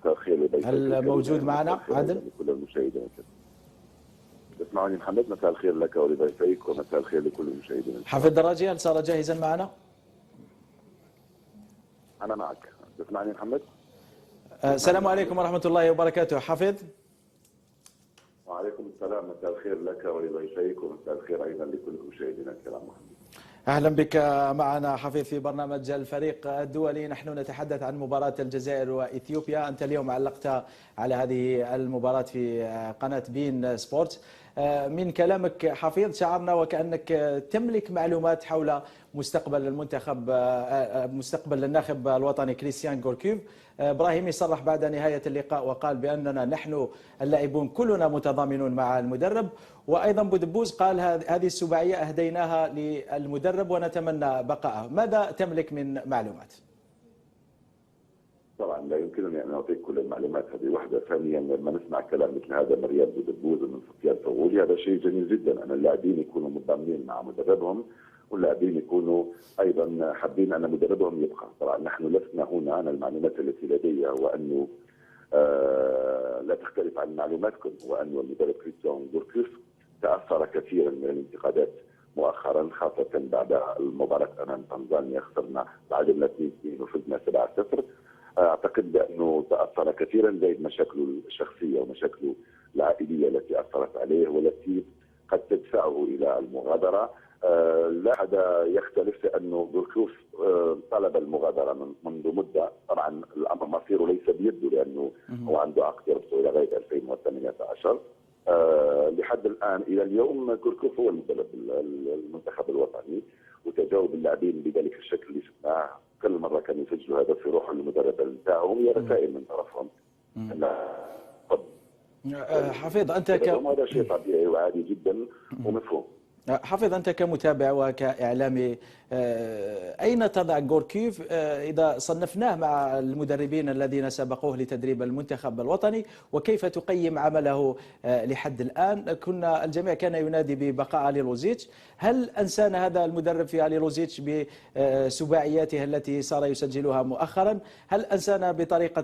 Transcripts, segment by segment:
مساء الخير لضيفك. هل موجود معنا عادل؟ لكل المشاهدين. تسمعني محمد؟ مساء الخير لك ولضيفيك ومساء الخير لكل المشاهدين. حفيظ دراجي هل صار جاهزا معنا؟ أنا معك. تسمعني محمد؟ السلام عليكم ورحمة الله وبركاته. حفيظ. وعليكم السلام. مساء الخير لك ولضيفيك ومساء الخير أيضا لكل المشاهدين الكرام. محمد أهلا بك معنا حفيظ في برنامج الفريق الدولي. نحن نتحدث عن مباراة الجزائر وإثيوبيا. أنت اليوم علقت على هذه المباراة في قناة بين سبورت. من كلامك حفيظ شعرنا وكأنك تملك معلومات حول مستقبل المنتخب، مستقبل الناخب الوطني كريستيان غوركيف. إبراهيمي صرح بعد نهاية اللقاء وقال بأننا نحن اللاعبون كلنا متضامنون مع المدرب، وأيضا بودبوز قال هذه السباعية أهديناها للمدرب ونتمنى بقائه. ماذا تملك من معلومات؟ طبعا لا يمكنني ان اعطيك كل المعلومات، هذه واحده. ثانيا لما نسمع كلام مثل هذا من رياض بودبوز ومن سفيان فغولي هذا شيء جميل جدا، ان اللاعبين يكونوا متضامنين مع مدربهم واللاعبين يكونوا ايضا حابين ان مدربهم يبقى. طبعا نحن لسنا هنا، انا المعلومات التي لدي هو انه لا تختلف عن معلوماتكم، وانه المدرب كريستيان غوركيف تاثر كثيرا من الانتقادات مؤخرا، خاصه بعد المباراه امام تنزانيا خسرنا تعادلنا 2-2 وفزنا 7-0. اعتقد بانه تاثر كثيرا زائد مشاكله الشخصيه ومشاكله العائليه التي اثرت عليه والتي قد تدفعه الى المغادره. لا احد يختلف انه غوركيف طلب المغادره منذ مده. طبعا الامر مصيره ليس بيده لانه هو عنده عقد يربطه الى غايه 2018. لحد الان الى اليوم غوركيف هو المدرب المنتخب الوطني، وتجاوب اللاعبين بذلك الشكل اللي شفناه. كل مره كانوا يسجلوا هدف في روح المدرب بتاعهم، هي رسائل من طرفهم. حفيظ انت هذا شيء طبيعي وعادي جدا ومفهوم. حفيظ أنت كمتابع وكإعلامي، أين تضع غوركيف إذا صنفناه مع المدربين الذين سبقوه لتدريب المنتخب الوطني، وكيف تقيم عمله لحد الآن؟ كنا الجميع كان ينادي ببقاء علي لوزيتش. هل أنسانا هذا المدرب في علي لوزيتش بسباعياته التي صار يسجلها مؤخرا؟ هل أنسانا بطريقة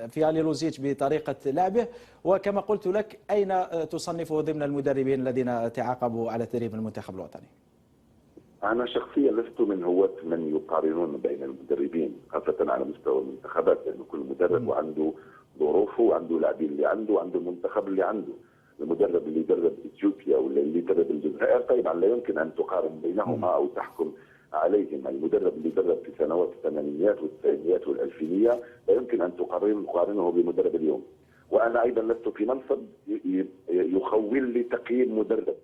في علي لوزيتش بطريقة لعبه؟ وكما قلت لك أين تصنفه ضمن المدربين الذين تعاقبوا على تدريب المنتخب الوطني؟ أنا شخصيا لست من هواة من يقارنون بين المدربين خاصة على مستوى المنتخبات، لأنه كل مدرب وعنده ظروفه وعنده لاعبين اللي عنده وعنده المنتخب اللي عنده. المدرب اللي يدرب اثيوبيا ولا اللي يدرب الجزائر طبعا لا يمكن أن تقارن بينهما أو تحكم عليهما. المدرب اللي درب في سنوات الثمانينيات والتسعينيات والألفينية لا يمكن أن تقارنه بمدرب اليوم. وأنا أيضا لست في منصب يخول لي تقييم مدرب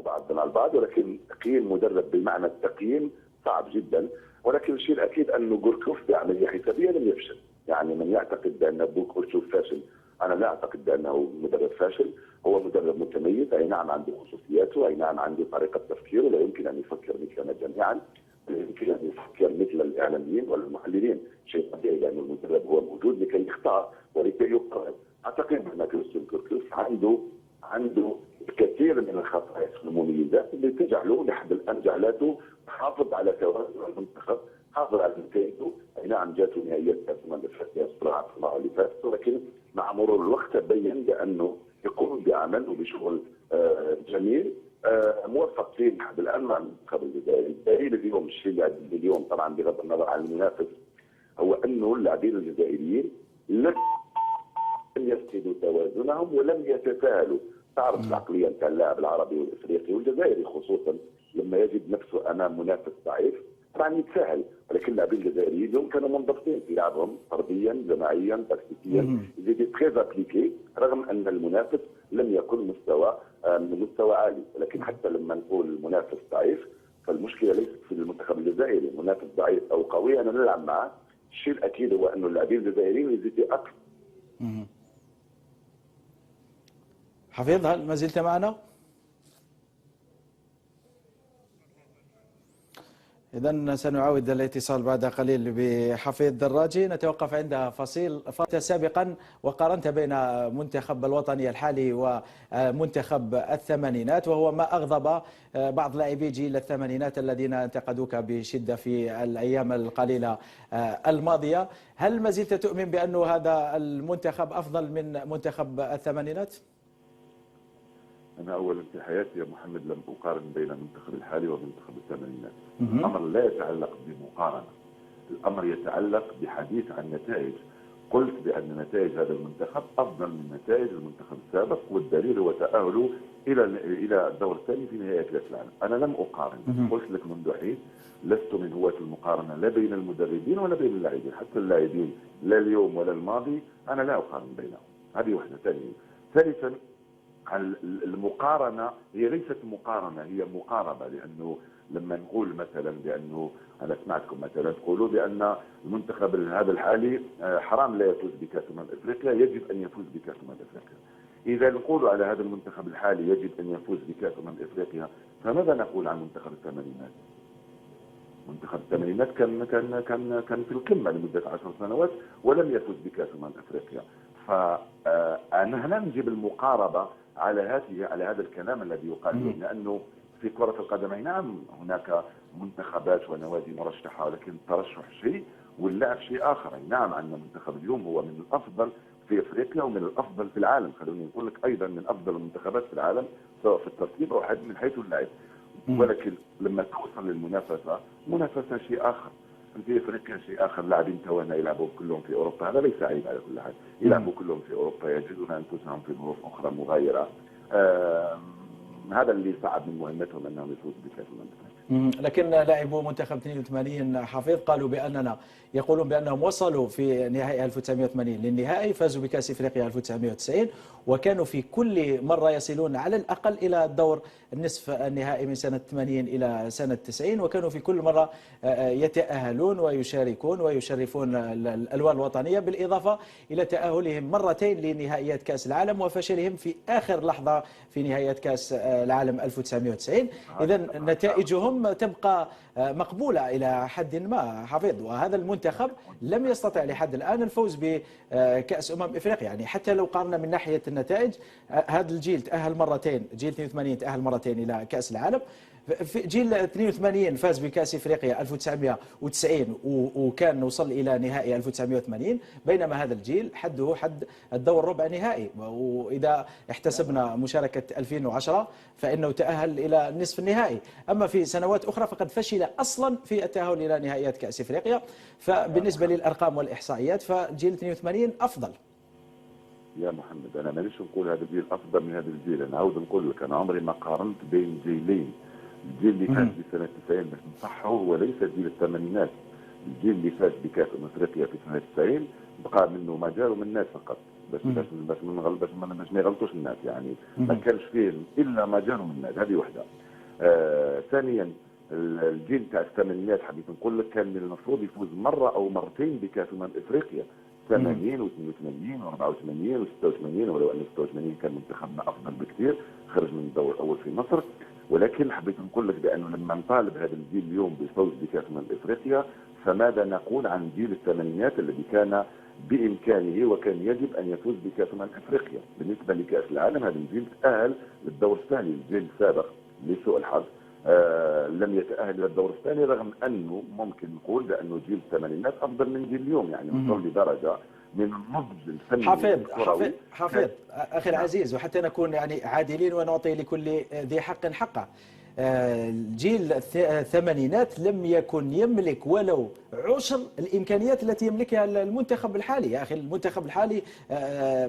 بعض مع البعض، ولكن تقييم مدرب بمعنى التقييم صعب جدا. ولكن الشيء الأكيد أنه غوركيف بعملية حسابية لم يفشل. يعني من يعتقد بأن غوركيف فاشل، أنا لا أعتقد بأنه مدرب فاشل. هو مدرب متميز، أي نعم عنده خصوصياته، أي نعم عنده طريقة تفكيره، لا يمكن أن يفكر مثلنا جميعا، لا يمكن أن يفكر مثل الإعلاميين والمحللين. شيء طبيعي لأن المدرب هو موجود لكي يختار ولكي يقرر. أعتقد أن كريستيان غوركيف عنده الكثير من الخصائص والمميزات اللي تجعله لحد الآن جعلته حافظ على توازن المنتخب، حافظ على نتائجه. أي نعم جاته نهائيات كأس الملك الفاتحة صراحة في اللي فات، ولكن مع مرور الوقت بين بأنه يقوم بعمل وبشغل جميل موفق فيه لحد الآن مع المنتخب الجزائري. الدليل اليوم، الشيء اللي عندي اليوم طبعا بغض النظر عن المنافس، هو أنه اللاعبين الجزائريين لم يفقدوا توازنهم ولم يتساهلوا. تعرف العقليه نتاع اللاعب العربي والافريقي والجزائري خصوصا لما يجد نفسه امام منافس ضعيف طبعا يتساهل، ولكن اللاعبين الجزائريين اليوم كانوا منضبطين في لعبهم فرديا جماعيا تكتيكيا، يزيد تري ابليكي رغم ان المنافس لم يكن مستوى عالي. ولكن حتى لما نقول المنافس ضعيف فالمشكله ليست في المنتخب الجزائري، المنافس ضعيف او قوي انا نلعب معه. الشيء الاكيد هو انه اللاعبين الجزائريين يزيدوا اكثر. حفيظ هل ما زلت معنا؟ إذا سنعاود الاتصال بعد قليل بحفيظ دراجي. نتوقف عند فصيل سابقا وقارنت بين منتخب الوطني الحالي ومنتخب الثمانينات، وهو ما أغضب بعض لاعبي جيل الثمانينات الذين انتقدوك بشدة في الأيام القليلة الماضية. هل ما زلت تؤمن بأن هذا المنتخب أفضل من منتخب الثمانينات؟ أنا أولا في حياتي يا محمد لم أقارن بين المنتخب الحالي ومنتخب الثمانينات. الأمر لا يتعلق بمقارنة، الأمر يتعلق بحديث عن نتائج. قلت بأن نتائج هذا المنتخب أفضل من نتائج المنتخب السابق، والدليل هو تأهله إلى الدور الثاني في نهائي كأس العالم. أنا لم أقارن، قلت لك منذ حين لست من هواة المقارنة لا بين المدربين ولا بين اللاعبين، حتى اللاعبين لا اليوم ولا الماضي أنا لا أقارن بينهم. هذه واحدة. ثالثا المقارنة هي ليست مقارنة، هي مقاربة. لأنه لما نقول مثلا بأنه أنا سمعتكم مثلا تقولوا بأن المنتخب هذا الحالي حرام لا يفوز بكأس أفريقيا، يجب أن يفوز بكأس أفريقيا. إذا نقول على هذا المنتخب الحالي يجب أن يفوز بكأس أفريقيا، فماذا نقول عن منتخب الثمانينات؟ منتخب الثمانينات كان في القمة لمدة 10 سنوات ولم يفوز بكأس أفريقيا. فأنا نجيب المقاربة على هذا الكلام الذي يقال، لأنه في كرة القدم نعم هناك منتخبات ونوادي مرشحة، ولكن الترشح شيء واللعب شيء آخر. نعم عندنا منتخب اليوم هو من الأفضل في أفريقيا ومن الأفضل في العالم، خلوني نقول لك أيضا من أفضل المنتخبات في العالم سواء في الترتيب أو من حيث اللعب. ولكن لما توصل للمنافسة، منافسة شيء آخر. في افريقيا شيء اخر، لاعبين تونا يلعبوا كلهم في اوروبا، هذا ليس عيب على كل حال، يلعبوا كلهم في اوروبا يجدون انفسهم في ظروف اخرى مغايره. هذا اللي صعب من مهمتهم انهم يفوزوا بكاس العالم. لكن لاعبو منتخب 82 حفيظ قالوا باننا يقولون بانهم وصلوا في نهائي 1980 للنهائي، فازوا بكاس افريقيا 1990، وكانوا في كل مره يصلون على الاقل الى الدور النصف النهائي من سنه 80 الى سنه 90، وكانوا في كل مره يتاهلون ويشاركون ويشرفون الالوان الوطنيه، بالاضافه الى تاهلهم مرتين لنهائيات كاس العالم وفشلهم في اخر لحظه في نهائيات كاس العالم 1990. اذا نتائجهم تبقى مقبولة إلى حد ما حفيظ، وهذا المنتخب لم يستطع لحد الآن الفوز بكأس أفريقيا. يعني حتى لو قارنا من ناحية النتائج، هذا الجيل تأهل مرتين، جيل 82 تأهل مرتين إلى كأس العالم. في جيل 82 فاز بكأس افريقيا 1990 وكان وصل الى نهائي 1980، بينما هذا الجيل حده حد الدور ربع نهائي، واذا احتسبنا مشاركه 2010 فانه تاهل الى نصف النهائي. اما في سنوات اخرى فقد فشل اصلا في التاهل الى نهائيات كأس افريقيا. فبالنسبه للارقام والاحصائيات فجيل 82 افضل. يا محمد انا مانيش نقول هذا الجيل افضل من هذا الجيل، انا عاود نقول لك انا عمري ما قارنت بين جيلين. الجيل اللي فاز بسنة 90 باش نصحه هو ليس جيل الثمانينات. الجيل اللي فاز بكأس افريقيا في سنة 90 بقى منه مجال ومن الناس فقط، باش ما يغلطوش الناس، يعني ما كانش فيه الا مجال ومن الناس. هذه وحده. ثانيا الجيل تاع الثمانينات حبيت نقول لك كان من المفروض يفوز مره او مرتين بكأس افريقيا، 80 و82 و84 و86، ولو ان 86 كان منتخبنا افضل بكثير، خرج من الدور الاول في مصر. ولكن حبيت نقول لك بانه لما نطالب هذا الجيل اليوم بالفوز بكاس افريقيا، فماذا نقول عن جيل الثمانينات الذي كان بامكانه وكان يجب ان يفوز بكاس افريقيا؟ بالنسبه لكاس العالم هذا الجيل تاهل للدور الثاني، الجيل السابق لسوء الحظ لم يتاهل الى الدور الثاني، رغم انه ممكن نقول بانه جيل الثمانينات افضل من جيل اليوم، يعني وصل لدرجه من النضج الفني. حفيظ اخي العزيز، وحتى نكون يعني عادلين ونعطي لكل ذي حق حقه، جيل الثمانينات لم يكن يملك ولو عشر الامكانيات التي يملكها المنتخب الحالي. يا اخي المنتخب الحالي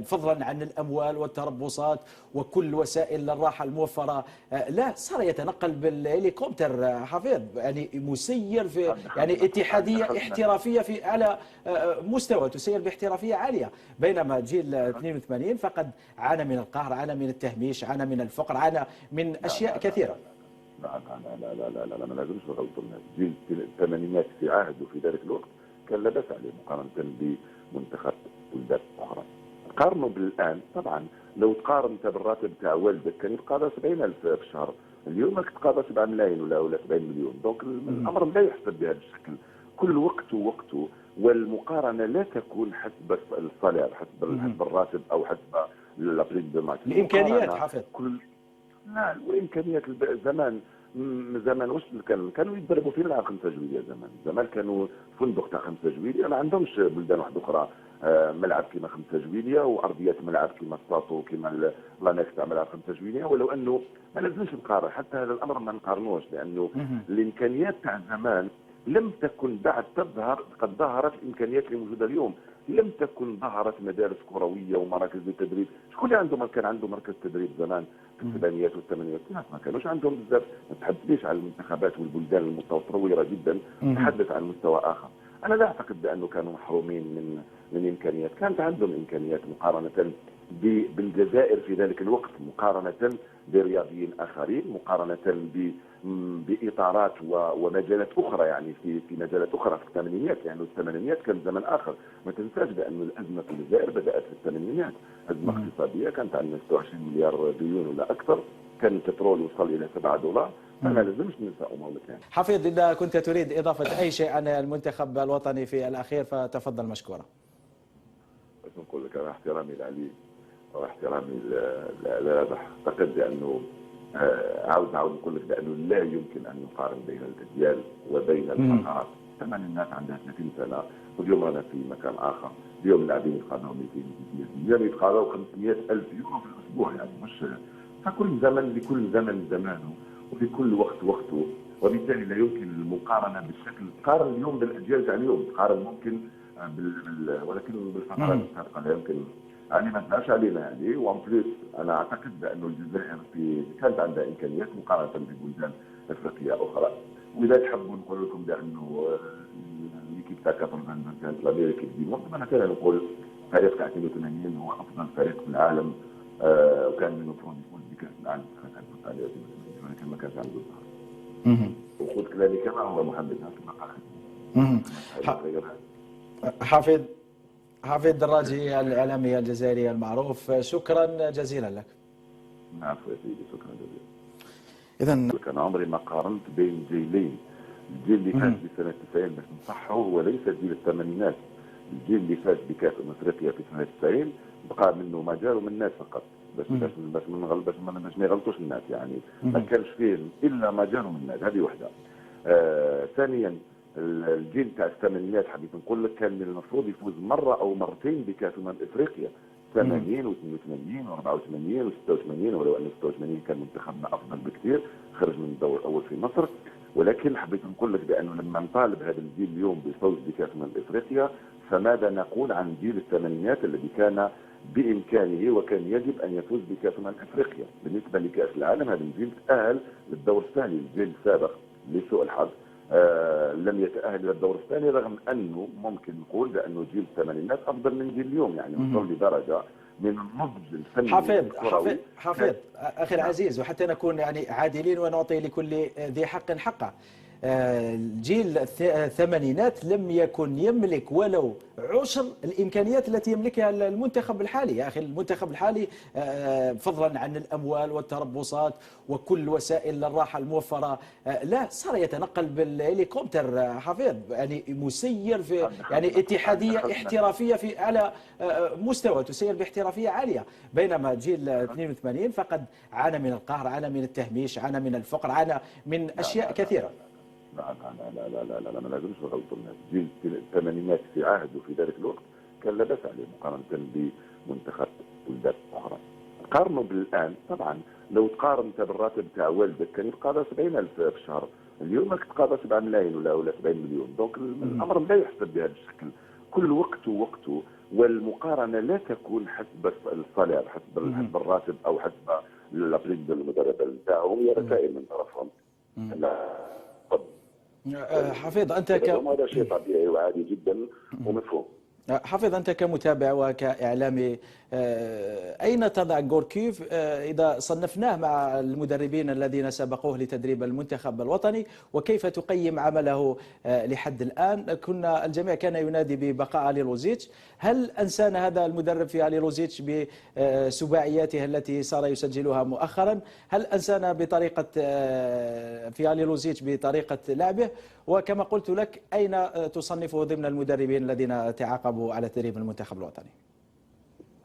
فضلا عن الاموال والتربصات وكل وسائل الراحه الموفره، لا صار يتنقل بالهليكوبتر حفيظ، يعني مسير في يعني اتحاديه احترافيه في على مستوى، تسير باحترافيه عاليه. بينما جيل 82 فقد عانى من القهر، عانى من التهميش، عانى من الفقر، عانى من اشياء كثيره. لا ما لازمش نغلطوا الناس. جيل الثمانينات في عهده في ذلك الوقت كان لا باس عليه مقارنه بمنتخب بلدان اخرى. قارنوا بالان، طبعا لو تقارن انت بالراتب تاع والدك كان يبقى له 70,000 في الشهر، اليوم راك تقاضى 7 ملايين ولا 70 مليون. دونك الامر لا يحسب بهذا الشكل، كل وقت وقته، والمقارنه لا تكون حسب الصالير، حسب الراتب او حسب لابريك دو ماتش. الامكانيات حافظ لا، والامكانيات زمان واش كانوا يضربوا في الملعب 5 جويليه. زمان كانوا فندق تاع 5 جويليه، ما عندهمش بلدان واحده اخرى ملعب كيما 5 جويليه وارضيات ملعب كيما الساطو كيما لانكس تاع ملعب 5 جويليه. ولو انه ما لازمش نقارن، حتى هذا الامر ما نقارنوش، لانه الامكانيات تاع زمان لم تكن بعد تظهر قد ظهرت الامكانيات اللي موجوده اليوم. لم تكن ظهرت مدارس كرويه ومراكز للتدريب. شكون اللي كان عنده مركز تدريب زمان في السبعينيات والثمانينات؟ الناس ما كانوش عندهم بزاف. ما تحدثنيش على المنتخبات والبلدان المتطوره جدا، تحدث عن مستوى اخر. انا لا اعتقد بانه كانوا محرومين من امكانيات، كانت عندهم امكانيات مقارنه بالجزائر في ذلك الوقت، مقارنه برياضيين اخرين، مقارنه باطارات ومجالات اخرى. يعني في مجالات اخرى في الثمانينات، يعني الثمانينات كان زمن اخر. ما تنساش بان الازمه في الجزائر بدات في الثمانينات، ازمه اقتصاديه كانت عندنا 26 مليار ديون ولا اكثر، كان البترول وصل الى $7. فما لازمش ننسى امور ثانيه. حفيظ، اذا كنت تريد اضافه اي شيء عن المنتخب الوطني في الاخير فتفضل مشكورا. بس نقول لك انا احترامي لعلي واحترامي لا اعتقد بانه عاوز نقول لك بانه لا يمكن ان نقارن بين الاجيال وبين الفترات. الثمانينات عندها 30 سنه واليوم رانا في مكان اخر. اليوم اللاعبين يتقاضوا 200 يتقاضوا 500,000 يورو في الاسبوع، يعني مش. فكل لكل زمن زمانه ولكل وقت وقته، وبالتالي لا يمكن المقارنه بالشكل. قارن اليوم بالاجيال تاع اليوم، قارن ممكن ولكن بالفترات السابقه لا يمكن. يعني ما تنساش علينا هذه. وان بليس انا اعتقد بان الجزائر كانت عندها امكانيات مقارنه ببلدان افريقيه اخرى. واذا تحبوا نقول لكم بانه ليكيب تاع 82 كانت لامريكي دي موند، انا كان نقول فريق تاع 82 هو افضل فريق في العالم، وكان من المفروض يفوز بكاس العالم سنه 1982، ولكن ما كانش عنده الظهر. وقلت كلامي كما هو محمد حفيظ دراجي الاعلامي الجزائري المعروف، شكرا جزيلا لك. عفوا يا سيدي، شكرا جزيلا. اذا انا عمري ما قارنت بين جيلين. الجيل اللي فاز بسنه 90 باش نصحه هو ليس جيل الثمانينات. الجيل اللي فاز بكاس افريقيا في سنه 90 بقى منه مجال ومن الناس فقط، باش ما يغلطوش الناس. يعني ما كانش فيه الا مجال ومن الناس، هذه وحده. ثانيا الجيل تاع الثمانينات حبيت نقول لك كان من المفروض يفوز مره او مرتين بكاس افريقيا، 80 و82 و84 و86، ولو ان 86 كان منتخبنا افضل بكثير، خرج من الدور الاول في مصر. ولكن حبيت نقول لك بانه لما نطالب هذا الجيل اليوم بالفوز بكاس افريقيا، فماذا نقول عن جيل الثمانينات الذي كان بامكانه وكان يجب ان يفوز بكاس افريقيا؟ بالنسبه لكاس العالم هذا الجيل تاهل للدور الثاني. الجيل السابق لسوء الحظ لم يتأهل إلى الدور الثاني، رغم أنه ممكن نقول بأنه جيل الثمانينات أفضل من جيل اليوم. يعني وصل لدرجة من النضج الفني. حفيظ أخي العزيز، وحتى نكون يعني عادلين ونعطي لكل ذي حق حقه، جيل الثمانينات لم يكن يملك ولو عشر الإمكانيات التي يملكها المنتخب الحالي. يا أخي المنتخب الحالي فضلا عن الأموال والتربصات وكل وسائل الراحة الموفرة، لا صار يتنقل بالهليكوبتر حفيظ، يعني مسير في يعني اتحادية احترافية في على مستوى، تسير باحترافية عالية. بينما جيل 82 فقد عانى من القهر، عانى من التهميش، عانى من الفقر، عانى من أشياء كثيرة. لا ما لازمش نغلطوا الناس. جيل الثمانينات في عهده في ذلك الوقت كان لا باس عليه مقارنه بمنتخب بلدان اخرى. قارنوا بالان، طبعا لو تقارن بالراتب تاع والدك كان يتقاضى 70,000 في الشهر، اليوم راك تتقاضى 7 ملايين ولا 70 مليون. دونك الامر لا يحسب بهذا الشكل، كل وقت وقته، والمقارنه لا تكون حسب الصالير، حسب الراتب او حسب الابريد المدرب نتاعو، هي رسائل من طرفهم. حفيظ انت هذا شيء طبيعي وعادي جدا ومفهوم. حافظ، أنت كمتابع وكإعلامي، أين تضع غوركيف إذا صنفناه مع المدربين الذين سبقوه لتدريب المنتخب الوطني، وكيف تقيم عمله لحد الآن؟ كنا الجميع كان ينادي ببقاء علي لوزيتش. هل أنسانا هذا المدرب في علي لوزيتش بسباعياته التي صار يسجلها مؤخرا؟ هل أنسانا بطريقة في علي لوزيتش بطريقة لعبه؟ وكما قلت لك، أين تصنفه ضمن المدربين الذين تعاقبوا على تدريب المنتخب الوطني؟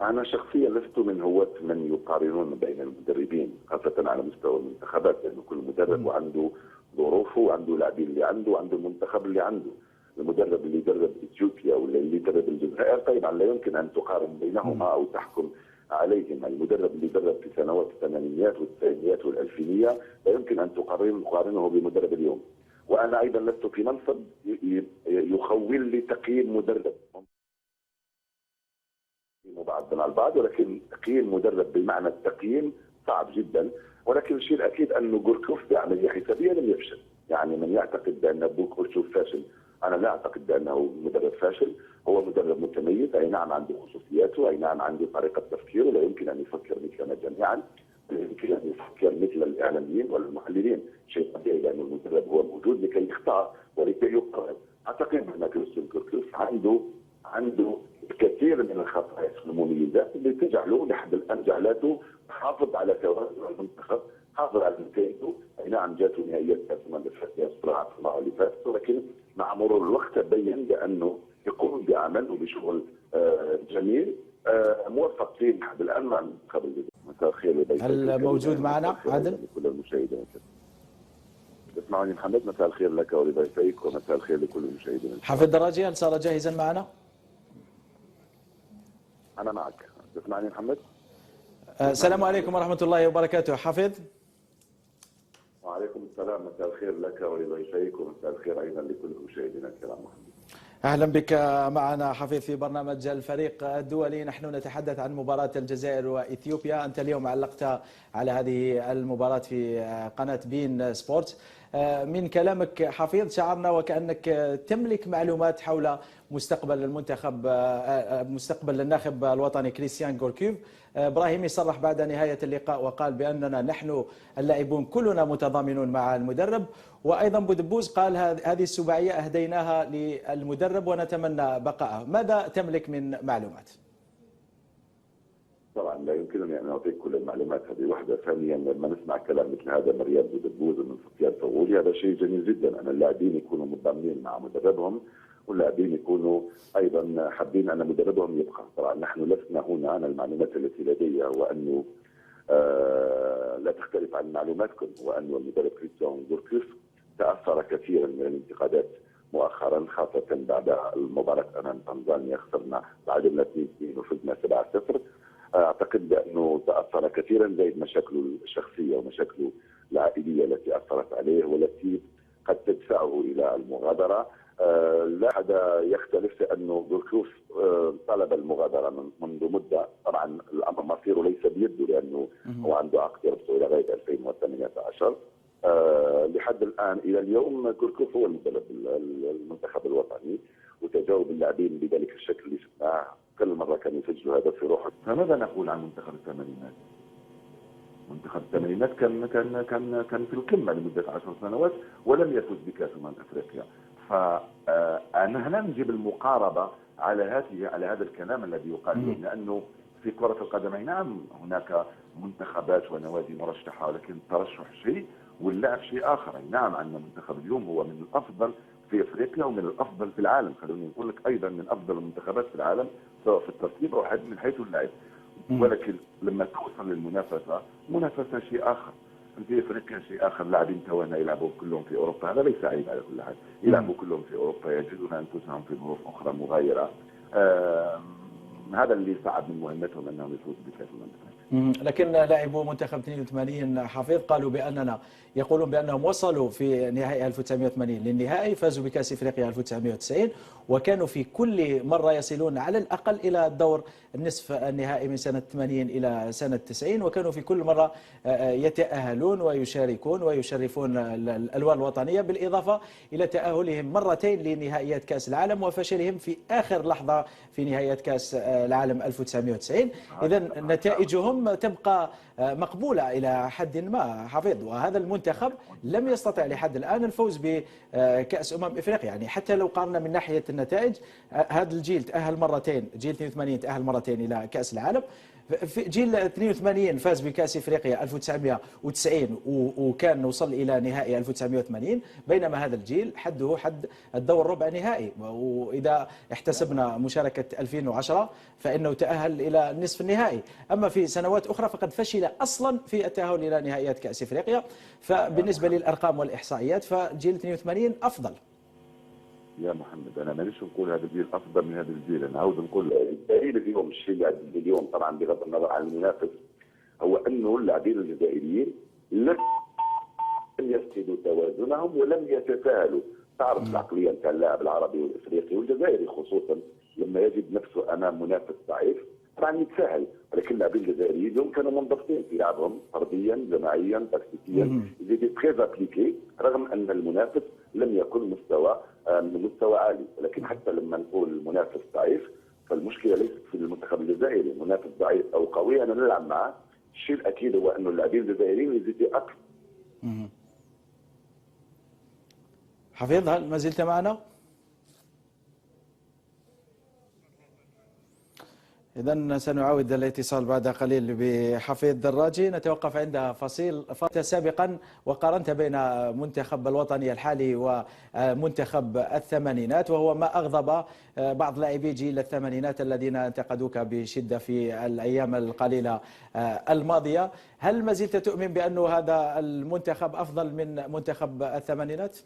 أنا شخصيا لست من هواة من يقارنون بين المدربين خاصة على مستوى المنتخبات، لأنه كل مدرب وعنده ظروفه وعنده لاعبين اللي عنده وعنده المنتخب اللي عنده. المدرب اللي يدرب اثيوبيا ولا اللي يدرب الجزائر طبعا لا يمكن أن تقارن بينهما أو تحكم عليهما. المدرب اللي يدرب في سنوات الثمانينيات والتسعينيات والألفينية لا يمكن أن تقارنه بمدرب اليوم. وأنا أيضا لست في منصب يخول لي تقييم مدرب بعض مع البعض، ولكن تقييم مدرب بمعنى التقييم صعب جدا. ولكن الشيء الاكيد انه غوركوف بعمليه حسابيه لم يفشل. يعني من يعتقد بان بوك أوتشوف فاشل، انا لا اعتقد بانه مدرب فاشل. هو مدرب متميز، اي نعم عنده خصوصياته، اي نعم عنده طريقه تفكيره، لا يمكن ان يفكر مثلنا جميعا، لا يمكن ان يفكر مثل الاعلاميين والمحللين. شيء طبيعي لان المدرب هو موجود لكي يختار ولكي يقرر. اعتقد ان كريستيان غوركوف عنده الكثير من الخصائص والمميزات اللي تجعله لحد الان جعلته حافظ على توازن المنتخب، حافظ على نتائجه. اي نعم جاته نهائيات كاس الامم الافريقيه صراحه في المره اللي فاتت، ولكن مع مرور الوقت تبين بانه يقوم بعمل وبشغل جميل موفق فيه لحد الان مع المنتخب الجزائري. مساء الخير. هل موجود معنا عادل؟ كل المشاهدين تسمعني محمد. مساء الخير لك ولضيفيك ومساء الخير لكل المشاهدين. حافظ دراجي، هل صار جاهزا معنا؟ أنا معك. تسمعني محمد؟ السلام عليكم ورحمة الله وبركاته. حافظ. وعليكم السلام. مساء الخير لك ولضيفيك ومساء الخير أيضا لكل مشاهدينا الكرام. أهلا بك معنا حفيظ في برنامج الفريق الدولي. نحن نتحدث عن مباراة الجزائر وإثيوبيا. أنت اليوم علقت على هذه المباراة في قناة بين سبورت. من كلامك حفيظ شعرنا وكأنك تملك معلومات حول مستقبل المنتخب، مستقبل الناخب الوطني كريستيان غوركيف. إبراهيمي صرح بعد نهاية اللقاء وقال بأننا نحن اللاعبون كلنا متضامنون مع المدرب، وأيضا بودبوز قال هذه السباعية أهديناها للمدرب ونتمنى بقائه. ماذا تملك من معلومات؟ طبعا لا يمكنني ان اعطيك كل المعلومات، هذه واحده. ثانيا لما نسمع كلام مثل هذا من رياض بودبوز ومن سفيان طغولي هذا شيء جميل جدا، ان اللاعبين يكونوا متضامنين مع مدربهم واللاعبين يكونوا ايضا حابين ان مدربهم يبقى. طبعا نحن لسنا هنا، انا المعلومات التي لدي هو انه لا تختلف عن معلوماتكم، وان المدرب كريستيان غوركيف تاثر كثيرا من الانتقادات مؤخرا، خاصه بعد المباراه امام تنزانيا خسرنا تعادلنا 2-2 وفزنا 7-0. اعتقد بانه تاثر كثيرا، زائد مشاكله الشخصيه ومشاكله العائليه التي اثرت عليه والتي قد تدفعه الى المغادره. لا احد يختلف انه غوركيف طلب المغادره منذ مده. طبعا الامر مصيره ليس بيده لانه هو عنده عقد يربطه الى غايه 2018. لحد الان الى اليوم غوركيف هو المدرب المنتخب الوطني، وتجاوب اللاعبين بذلك الشكل اللي شفناه كل مره كانوا يسجلوا هدف في روحه. فماذا نقول عن منتخب الثمانينات؟ منتخب الثمانينات كان في القمه لمده 10 سنوات ولم يفز بكاس افريقيا. فأنا نجيب المقاربه على هذا الكلام الذي يقال، لانه في كره القدم نعم هناك منتخبات ونوادي مرشحه، ولكن الترشح شيء واللعب شيء اخر. نعم عندنا منتخب اليوم هو من الافضل في افريقيا ومن الافضل في العالم، خلوني نقول لك ايضا من افضل المنتخبات في العالم سواء في الترتيب او من حيث اللعب. ولكن لما توصل للمنافسه، منافسه شيء اخر. في افريقيا شيء اخر، لاعبين تونا يلعبوا كلهم في اوروبا، هذا ليس عيب على كل حال، يلعبوا كلهم في اوروبا يجدون انفسهم في ظروف اخرى مغايره. هذا اللي صعب من مهمتهم انهم يفوزوا بكاس لكن لاعبو منتخب 82 حفيظ قالوا باننا يقولون بانهم وصلوا في نهائي 1980 للنهائي، فازوا بكاس افريقيا 1990، وكانوا في كل مره يصلون على الاقل الى الدور النصف النهائي من سنه 80 الى سنه 90، وكانوا في كل مره يتاهلون ويشاركون ويشرفون الالوان الوطنيه، بالاضافه الى تاهلهم مرتين لنهائيات كاس العالم وفشلهم في اخر لحظه في نهائيات كاس العالم 1990. اذا نتائجهم تبقى مقبولة إلى حد ما حفيظ، وهذا المنتخب لم يستطع لحد الآن الفوز بكأس إفريقيا. يعني حتى لو قارنا من ناحية النتائج، هذا الجيل تأهل مرتين، جيل 82 تأهل مرتين إلى كأس العالم، في جيل 82 فاز بكأس افريقيا 1990 وكان وصل الى نهائي 1980، بينما هذا الجيل حده حد الدور ربع نهائي، واذا احتسبنا مشاركه 2010 فانه تاهل الى نصف النهائي. اما في سنوات اخرى فقد فشل اصلا في التاهل الى نهائيات كأس افريقيا. فبالنسبه للارقام والاحصائيات فجيل 82 افضل. يا محمد انا مانيش نقول هذا الجيل افضل من هذا الجيل، انا عاود نقول الدليل اليوم، الشيء اللي عندي اليوم طبعا بغض النظر عن المنافس، هو انه اللاعبين الجزائريين لم يفقدوا توازنهم ولم يتساهلوا. تعرف العقليه نتاع اللاعب العربي والافريقي والجزائري خصوصا لما يجد نفسه امام منافس ضعيف طبعا يتساهل، ولكن اللاعبين الجزائريين اليوم كانوا منضبطين في لعبهم فرديا جماعيا تكتيكيا، يزيد تري ابليكي، رغم ان المنافس لم يكن مستوى عالي. ولكن حتى لما نقول المنافس ضعيف فالمشكله ليست في المنتخب الجزائري، المنافس ضعيف او قوي انا نلعب معه، الشيء الاكيد هو انه اللاعبين الجزائريين يزيدوا اكثر. حفيظ هل ما زلت معنا؟ إذن سنعاود الاتصال بعد قليل بحفيظ دراجي. نتوقف عند فصيل. سابقا وقارنت بين منتخب الوطني الحالي ومنتخب الثمانينات، وهو ما أغضب بعض لاعبي جيل الثمانينات الذين انتقدوك بشدة في الأيام القليلة الماضية. هل ما زلت تؤمن بأن هذا المنتخب أفضل من منتخب الثمانينات؟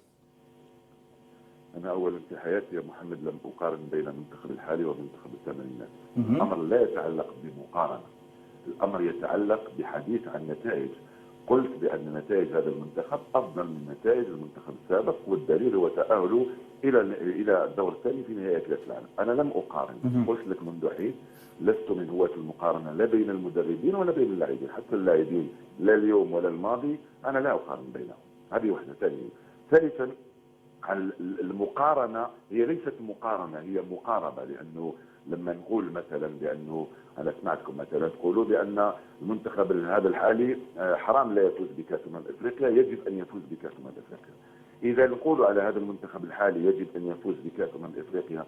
أنا أولا في حياتي يا محمد لم أقارن بين المنتخب الحالي ومنتخب الثمانينات. الأمر لا يتعلق بمقارنة، الأمر يتعلق بحديث عن نتائج. قلت بأن نتائج هذا المنتخب أفضل من نتائج المنتخب السابق، والدليل هو تأهله إلى الدور الثاني في نهائي كأس العالم. أنا لم أقارن، قلت لك منذ حين لست من هواة المقارنة لا بين المدربين ولا بين اللاعبين، حتى اللاعبين لا اليوم ولا الماضي أنا لا أقارن بينهم. هذه واحدة. ثالثا المقارنة هي ليست مقارنة، هي مقاربة، لأنه لما نقول مثلا بأنه أنا سمعتكم مثلا تقولوا بأن المنتخب هذا الحالي حرام لا يفوز بكأس أفريقيا، يجب أن يفوز بكأس أفريقيا. إذا نقول على هذا المنتخب الحالي يجب أن يفوز بكأس أفريقيا